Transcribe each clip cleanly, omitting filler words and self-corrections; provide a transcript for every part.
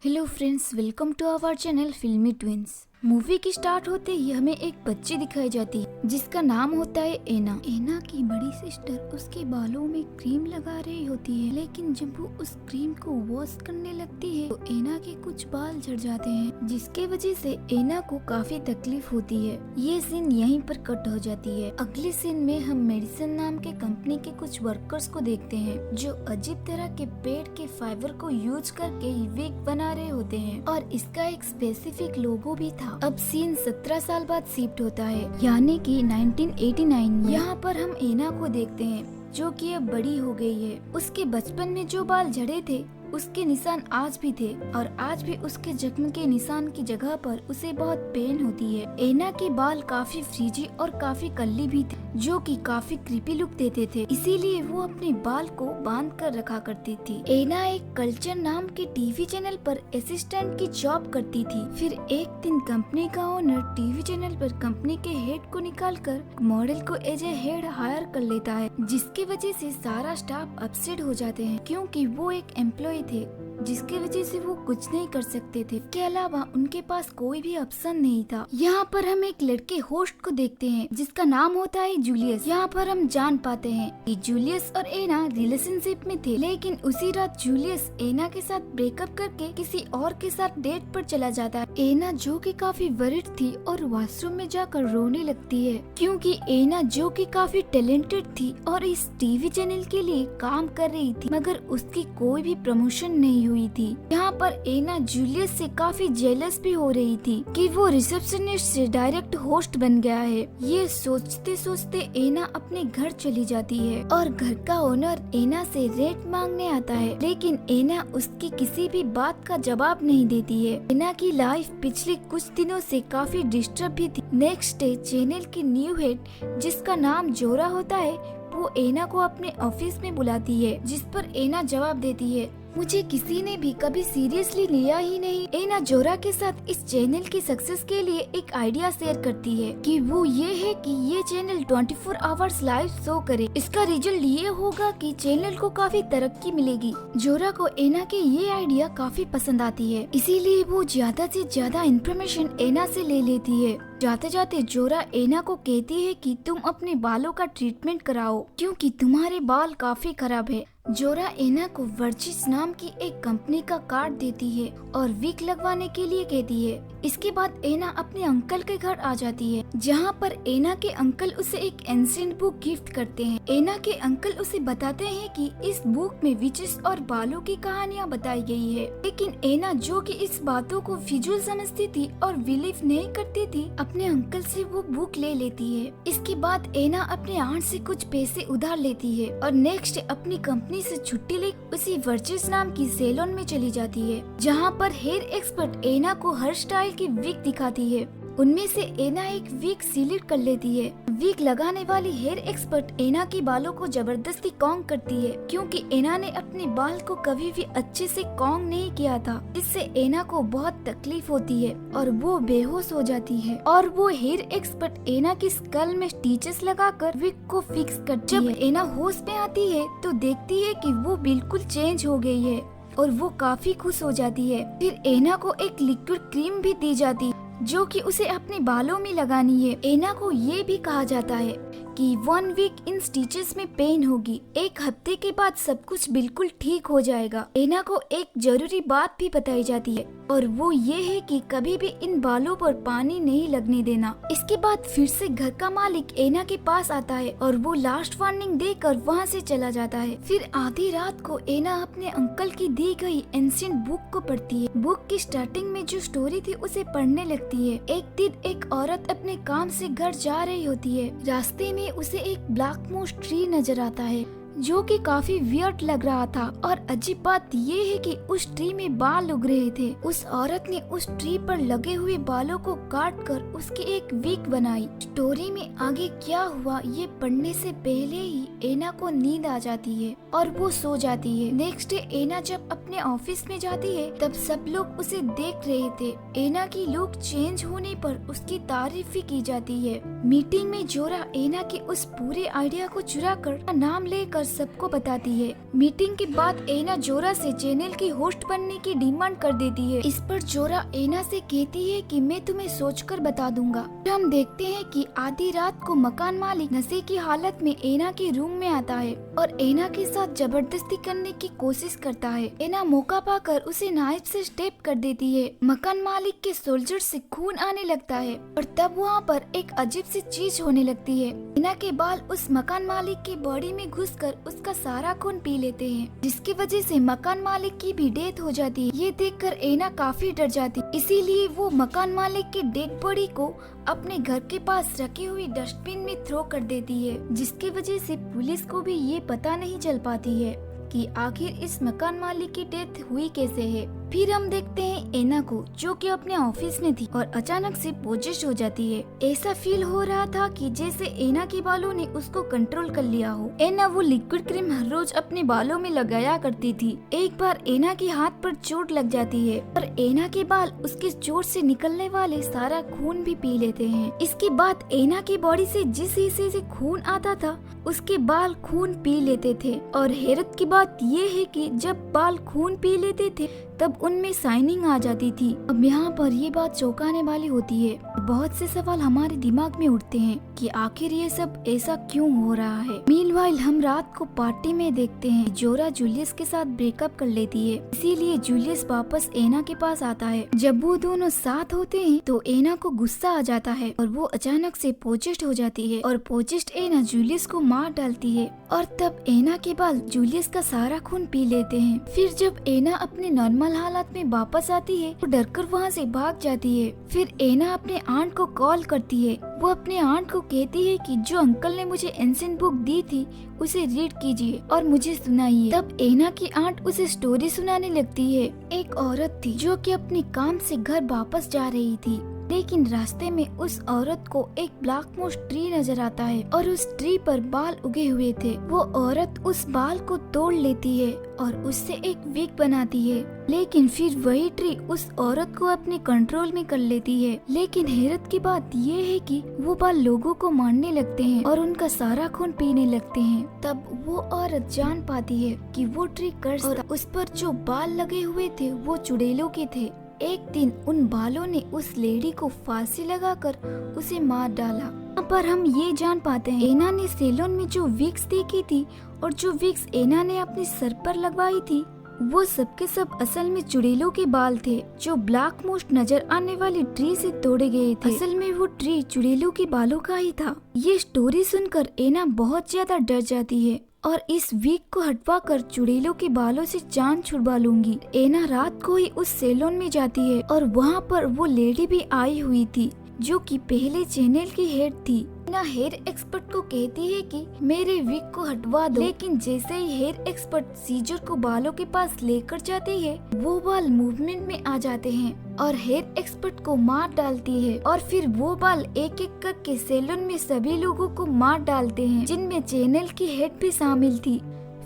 Hello friends, welcome to our channel filmy twins. Movie की start होते ही हमें एक बच्ची दिखाई जाती है जिसका नाम होता है एना। एना की बड़ी सिस्टर उसके बालों में क्रीम लगा रही होती है, लेकिन जब वो उस क्रीम को वॉश करने लगती है तो एना के कुछ बाल झड़ जाते हैं, जिसके वजह से एना को काफी तकलीफ होती है। ये सीन यहीं पर कट हो जाती है। अगले सीन में हम मेडिसिन नाम के कंपनी के कुछ वर्कर्स को देखते हैं जो अजीब तरह के पेड़ के फाइबर को यूज करके विग बना रहे होते हैं और इसका एक स्पेसिफिक लोगो भी था। अब सीन 17 साल बाद शिफ्ट होता है, यानी कि 1989 में। यहाँ पर हम एना को देखते हैं जो कि अब बड़ी हो गई है। उसके बचपन में जो बाल झड़े थे उसके निशान आज भी थे और आज भी उसके जख्म के निशान की जगह पर उसे बहुत पेन होती है। एना के बाल काफी फ्रीजी और काफी कर्ली भी थे, जो कि काफी क्रीपी लुक देते थे, इसीलिए वो अपने बाल को बांध कर रखा करती थी। एना एक कल्चर नाम के टीवी चैनल पर असिस्टेंट की जॉब करती थी। फिर एक दिन कंपनी का ओनर टीवी चैनल पर कंपनी के हेड को निकालकर मॉडल को एज ए हेड हायर कर लेता है, जिसकी वजह से सारा स्टाफ अपसेट हो जाते हैं क्योंकि वो एक एम्प्लॉय थे जिसकी वजह से वो कुछ नहीं कर सकते थे। इसके अलावा उनके पास कोई भी ऑप्शन नहीं था। यहाँ पर हम एक लड़के होस्ट को देखते हैं जिसका नाम होता है जूलियस। यहाँ पर हम जान पाते हैं कि जूलियस और एना रिलेशनशिप में थे, लेकिन उसी रात जूलियस एना के साथ ब्रेकअप करके किसी और के साथ डेट पर चला जाता है। एना जो कि काफी वरिड थी और वॉशरूम में जाकर रोने लगती है क्योंकि एना जो कि काफी टैलेंटेड थी और इस टीवी चैनल के लिए काम कर रही थी, मगर उसकी कोई भी प्रमोशन नहीं हुई थी। यहाँ पर एना जूलियस से काफी जेलस भी हो रही थी कि वो रिसेप्शनिस्ट से डायरेक्ट होस्ट बन गया है। ये सोचते सोचते एना अपने घर चली जाती है और घर का ओनर एना से रेंट मांगने आता है, लेकिन एना उसकी किसी भी बात का जवाब नहीं देती है। एना की लाइफ पिछले कुछ दिनों से काफी डिस्टर्ब भी थी। नेक्स्ट डे चैनल की न्यू हेड जिसका नाम जोरा होता है वो एना को अपने ऑफिस में बुलाती है, जिस पर एना जवाब देती है, मुझे किसी ने भी कभी सीरियसली लिया ही नहीं। एना जोरा के साथ इस चैनल की सक्सेस के लिए एक आइडिया शेयर करती है कि वो ये है कि ये चैनल 24 आवर्स लाइव शो करे। इसका रिजल्ट ये होगा कि चैनल को काफी तरक्की मिलेगी। जोरा को एना के ये आइडिया काफी पसंद आती है, इसीलिए वो ज्यादा से ज्यादा इन्फॉर्मेशन एना से ले लेती है। जाते जाते जोरा एना को कहती है कि तुम अपने बालों का ट्रीटमेंट कराओ क्योंकि तुम्हारे बाल काफी खराब है। जोरा एना को वर्जिस नाम की एक कंपनी का कार्ड देती है और विग लगवाने के लिए कहती है। इसके बाद एना अपने अंकल के घर आ जाती है, जहाँ पर एना के अंकल उसे एक एंशिएंट बुक गिफ्ट करते हैं। एना के अंकल उसे बताते हैं कि इस बुक में विचेस और बालों की कहानियाँ बताई गई है, लेकिन एना जो कि इस बातों को फिजूल समझती थी और बिलीव नहीं करती थी, अपने अंकल से वो बुक ले लेती है। इसके बाद एना अपने आंट से कुछ पैसे उधार लेती है और नेक्स्ट अपनी कंपनी से छुट्टी ले उसी वर्जिस नाम की सैलून में चली जाती है, जहाँ पर हेयर एक्सपर्ट एना को हर स्टाइल की विग दिखाती है। उनमें से एना एक विग सिलेक्ट कर लेती है। विग लगाने वाली हेयर एक्सपर्ट एना की बालों को जबरदस्ती कॉन्ग करती है क्योंकि एना ने अपने बाल को कभी भी अच्छे से कॉन्ग नहीं किया था, जिससे एना को बहुत तकलीफ होती है और वो बेहोश हो जाती है। और वो हेयर एक्सपर्ट एना की स्कल में स्टिचेस लगाकर विग को फिक्स करती है। जब एना होश में आती है तो देखती है कि वो बिल्कुल चेंज हो गई है और वो काफी खुश हो जाती है। फिर एना को एक लिक्विड क्रीम भी दी जाती है जो कि उसे अपने बालों में लगानी है। एना को ये भी कहा जाता है कि 1 वीक इन स्टिचेस में पेन होगी, 1 हफ्ते के बाद सब कुछ बिल्कुल ठीक हो जाएगा। एना को एक जरूरी बात भी बताई जाती है और वो ये है कि कभी भी इन बालों पर पानी नहीं लगने देना। इसके बाद फिर से घर का मालिक एना के पास आता है और वो लास्ट वार्निंग देकर वहाँ से चला जाता है। फिर आधी रात को एना अपने अंकल की दी गई एंशिएंट बुक को पढ़ती है। बुक की स्टार्टिंग में जो स्टोरी थी उसे पढ़ने लगती है। एक दिन एक औरत अपने काम से घर जा रही होती है। रास्ते में उसे एक ब्लैक मोस ट्री नजर आता है जो कि काफी वियर्ड लग रहा था और अजीब बात ये है कि उस ट्री में बाल उग रहे थे। उस औरत ने उस ट्री पर लगे हुए बालों को काट कर उसकी एक विग बनाई। स्टोरी में आगे क्या हुआ ये पढ़ने से पहले ही एना को नींद आ जाती है और वो सो जाती है। नेक्स्ट डे एना जब अपने ऑफिस में जाती है तब सब लोग उसे देख रहे थे। एना की लुक चेंज होने पर उसकी तारीफ भी की जाती है। मीटिंग में जोरा एना के उस पूरे आइडिया को चुरा कर नाम लेकर सबको बताती है। मीटिंग के बाद एना जोरा से चैनल की होस्ट बनने की डिमांड कर देती है। इस पर जोरा एना से कहती है कि मैं तुम्हें सोचकर बता दूंगा। हम देखते हैं कि आधी रात को मकान मालिक नशे की हालत में एना के रूम में आता है और एना के साथ जबरदस्ती करने की कोशिश करता है। एना मौका पाकर उसे नाइफ से स्टेप कर देती है। मकान मालिक के सोल्जर से खून आने लगता है और तब वहाँ पर एक अजीब सी चीज होने लगती है। एना के बाल उस मकान मालिक के बॉडी में घुसकर उसका सारा खून पी लेते हैं, जिसकी वजह से मकान मालिक की भी डेथ हो जाती है। ये देखकर एना काफी डर जाती, इसीलिए वो मकान मालिक की डेड बॉडी को अपने घर के पास रखी हुई डस्टबिन में थ्रो कर देती है, जिसकी वजह से पुलिस को भी ये पता नहीं चल पाती है कि आखिर इस मकान मालिक की डेथ हुई कैसे है। फिर हम देखते हैं एना को, जो कि अपने ऑफिस में थी और अचानक से पोजेस हो जाती है। ऐसा फील हो रहा था कि जैसे एना के बालों ने उसको कंट्रोल कर लिया हो। एना वो लिक्विड क्रीम हर रोज अपने बालों में लगाया करती थी। एक बार एना के हाथ पर चोट लग जाती है और एना के बाल उसके चोट से निकलने वाले सारा खून भी पी लेते हैं। इसके बाद एना की बॉडी से जिस हिस्से से खून आता था उसके बाल खून पी लेते थे। और हैरत की बात ये है कि जब बाल खून पी लेते थे तब उनमें शाइनिंग आ जाती थी। अब यहाँ पर ये बात चौंकाने वाली होती है। बहुत से सवाल हमारे दिमाग में उठते हैं कि आखिर ये सब ऐसा क्यों हो रहा है। मीनवाइल हम रात को पार्टी में देखते हैं जोरा जूलियस के साथ ब्रेकअप कर लेती है, इसीलिए जूलियस वापस एना के पास आता है। जब वो दोनों साथ होते हैं तो एना को गुस्सा आ जाता है और वो अचानक से पोजेस्ड हो जाती है और पोजेस्ड एना जूलियस को मार डालती है और तब एना के बाल जूलियस का सारा खून पी लेते हैं। फिर जब एना अपने नॉर्मल हालत में वापस आती है तो डरकर वहाँ से भाग जाती है। फिर एना अपने आंट को कॉल करती है। वो अपने आंट को कहती है कि जो अंकल ने मुझे एंशिएंट बुक दी थी उसे रीड कीजिए और मुझे सुनाइए। तब एना की आंट उसे स्टोरी सुनाने लगती है। एक औरत थी जो कि अपने काम से घर वापस जा रही थी, लेकिन रास्ते में उस औरत को एक ब्लैक मोस ट्री नजर आता है और उस ट्री पर बाल उगे हुए थे। वो औरत उस बाल को तोड़ लेती है और उससे एक विग बनाती है, लेकिन फिर वही ट्री उस औरत को अपने कंट्रोल में कर लेती है। लेकिन हैरत की बात ये है कि वो बाल लोगों को मारने लगते हैं और उनका सारा खून पीने लगते हैं। तब वो औरत जान पाती है कि वो ट्री कर्स था और उस पर जो बाल लगे हुए थे वो चुड़ैलों के थे। एक दिन उन बालों ने उस लेडी को फांसी लगाकर उसे मार डाला। यहाँ पर हम ये जान पाते हैं एना ने सैलून में जो विग्स देखी थी और जो विग्स एना ने अपने सर पर लगवाई थी वो सब के सब असल में चुड़ैलों के बाल थे जो ब्लैक मोस नजर आने वाली ट्री से तोड़े गए थे। असल में वो ट्री चुड़ैलों के बालों का ही था। ये स्टोरी सुनकर एना बहुत ज्यादा डर जाती है और इस वीक को हटवा कर चुड़ैलों के बालों से जान छुड़वा लूंगी। एना रात को ही उस सैलून में जाती है और वहाँ पर वो लेडी भी आई हुई थी जो कि पहले चैनल की हेड थी। एना हेयर एक्सपर्ट को कहती है कि मेरे विग को हटवा दो, लेकिन जैसे ही हेयर एक्सपर्ट सीजर को बालों के पास लेकर जाती है वो बाल मूवमेंट में आ जाते हैं और हेयर एक्सपर्ट को मार डालती है और फिर वो बाल एक एक करके सैलून में सभी लोगों को मार डालते हैं जिनमें चैनल की हेड भी शामिल थी।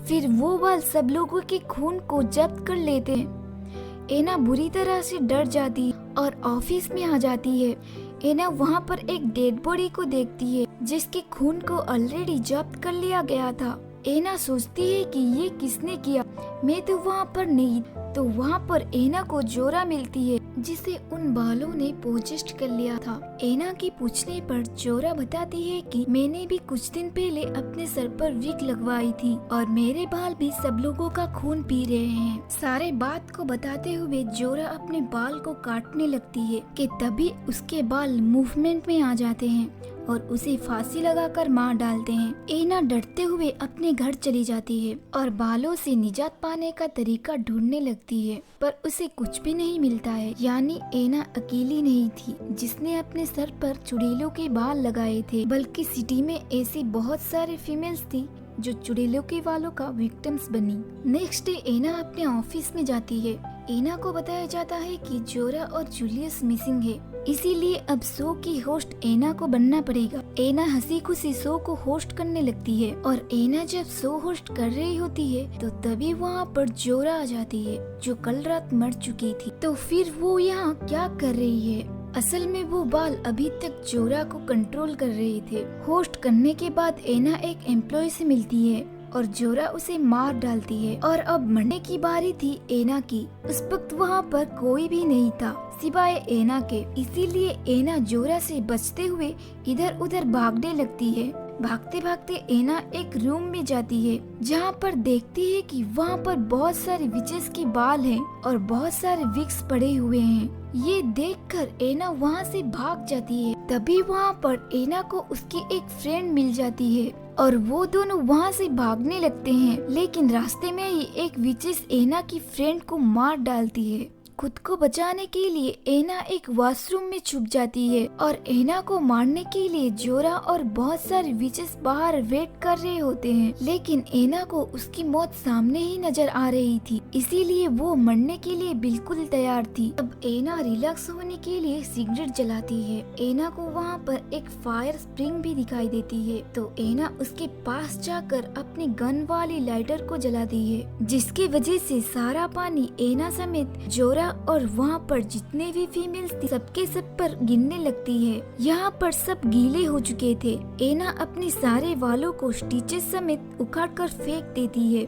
फिर वो बाल सब लोगों के खून को जब्त कर लेते हैं। एना बुरी तरह से डर जाती है और ऑफिस में आ जाती है। एना वहाँ पर एक डेड बॉडी को देखती है जिसके खून को ऑलरेडी जब्त कर लिया गया था। एना सोचती है कि ये किसने किया, मैं तो वहाँ पर नहीं। तो वहाँ पर एना को जोरा मिलती है जिसे उन बालों ने पोजेस्ट कर लिया था। एना की पूछने पर जोरा बताती है कि मैंने भी कुछ दिन पहले अपने सर पर विग लगवाई थी और मेरे बाल भी सब लोगों का खून पी रहे हैं। सारे बात को बताते हुए जोरा अपने बाल को काटने लगती है कि तभी उसके बाल मूवमेंट में आ जाते हैं और उसे फांसी लगाकर मार डालते हैं। एना डरते हुए अपने घर चली जाती है और बालों से निजात पाने का तरीका ढूंढने लगती है, पर उसे कुछ भी नहीं मिलता है। यानी एना अकेली नहीं थी जिसने अपने सर पर चुड़ैलों के बाल लगाए थे, बल्कि सिटी में ऐसी बहुत सारे फीमेल्स थी जो चुड़ैलों के बालों का विक्टिम्स बनी। नेक्स्ट डे एना अपने ऑफिस में जाती है। एना को बताया जाता है कि जोरा और जूलियस मिसिंग है, इसीलिए अब शो की होस्ट एना को बनना पड़ेगा। एना हंसी खुशी शो को होस्ट करने लगती है और एना जब शो होस्ट कर रही होती है तो तभी वहाँ पर जोरा आ जाती है जो कल रात मर चुकी थी। तो फिर वो यहाँ क्या कर रही है? असल में वो बाल अभी तक जोरा को कंट्रोल कर रहे थे। होस्ट करने के बाद एना एक एम्प्लॉय से मिलती है और जोरा उसे मार डालती है। और अब मरने की बारी थी एना की। उस वक्त वहाँ पर कोई भी नहीं था सिवाय एना के, इसीलिए एना जोरा से बचते हुए इधर उधर भागने लगती है। भागते भागते एना एक रूम में जाती है जहाँ पर देखती है कि वहाँ पर बहुत सारे विचेस के बाल हैं और बहुत सारे विक्स पड़े हुए हैं। ये देखकर एना वहाँ से भाग जाती है। तभी वहाँ पर एना को उसकी एक फ्रेंड मिल जाती है और वो दोनों वहाँ से भागने लगते हैं, लेकिन रास्ते में ही एक विचेस एना की फ्रेंड को मार डालती है। खुद को बचाने के लिए एना एक वॉशरूम में छुप जाती है और एना को मारने के लिए जोरा और बहुत सारे विचेस बाहर वेट कर रहे होते हैं, लेकिन एना को उसकी मौत सामने ही नजर आ रही थी, इसीलिए वो मरने के लिए बिल्कुल तैयार थी। अब एना रिलैक्स होने के लिए सिगरेट जलाती है। एना को वहाँ पर एक फायर स्प्रिंग भी दिखाई देती है, तो एना उसके पास जाकर अपनी गन वाली लाइटर को जलाती है, जिसकी वजह से सारा पानी एना समेत जोरा और वहाँ पर जितने भी फीमेल्स थी सबके सब पर गिरने लगती है। यहाँ पर सब गीले हो चुके थे। एना अपने सारे बालों को स्टिचेस समेत उखाड़कर फेंक देती है,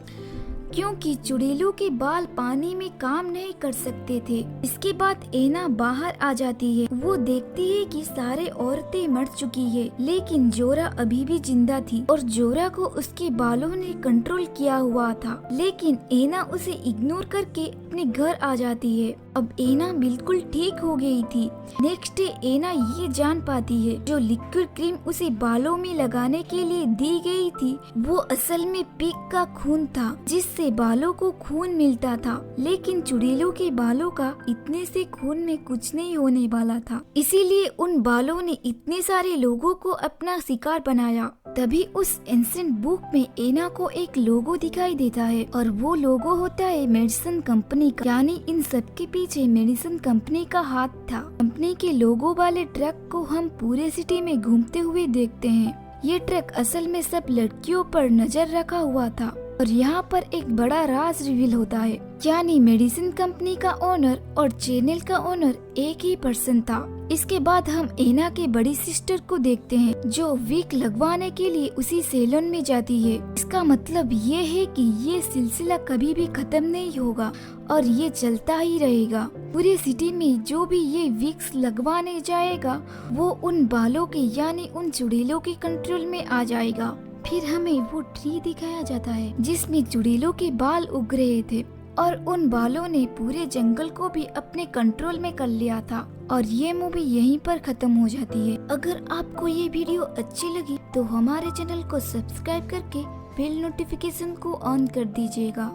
क्योंकि चुड़ैलों के बाल पानी में काम नहीं कर सकते थे। इसके बाद एना बाहर आ जाती है। वो देखती है कि सारे औरतें मर चुकी है, लेकिन जोरा अभी भी जिंदा थी और जोरा को उसके बालों ने कंट्रोल किया हुआ था। लेकिन एना उसे इग्नोर करके अपने घर आ जाती है। अब एना बिल्कुल ठीक हो गई थी। नेक्स्ट डे एना ये जान पाती है जो लिक्विड क्रीम उसे बालों में लगाने के लिए दी गई थी वो असल में पिग का खून था, जिससे बालों को खून मिलता था। लेकिन चुड़ैलों के बालों का इतने से खून में कुछ नहीं होने वाला था, इसीलिए उन बालों ने इतने सारे लोगों को अपना शिकार बनाया। तभी उस एंसेंट बुक में एना को एक लोगो दिखाई देता है और वो लोगो होता है मेडिसिन कंपनी का, यानी इन सब के पीछे मेडिसिन कंपनी का हाथ था। कंपनी के लोगो वाले ट्रक को हम पूरे सिटी में घूमते हुए देखते हैं। ये ट्रक असल में सब लड़कियों पर नजर रखा हुआ था और यहाँ पर एक बड़ा राज रिवील होता है, यानी मेडिसिन कंपनी का ओनर और चैनल का ओनर एक ही पर्सन था। इसके बाद हम एना के बड़ी सिस्टर को देखते हैं जो विग लगवाने के लिए उसी सैलून में जाती है। इसका मतलब ये है कि ये सिलसिला कभी भी खत्म नहीं होगा और ये चलता ही रहेगा। पूरे सिटी में जो भी ये विग्स लगवाने जाएगा वो उन बालों के यानी उन चुड़ैलों के कंट्रोल में आ जाएगा। फिर हमें वो ट्री दिखाया जाता है जिसमें चुड़ैलों के बाल उग रहे थे और उन बालों ने पूरे जंगल को भी अपने कंट्रोल में कर लिया था। और ये मूवी यहीं पर खत्म हो जाती है। अगर आपको ये वीडियो अच्छी लगी तो हमारे चैनल को सब्सक्राइब करके बेल नोटिफिकेशन को ऑन कर दीजिएगा।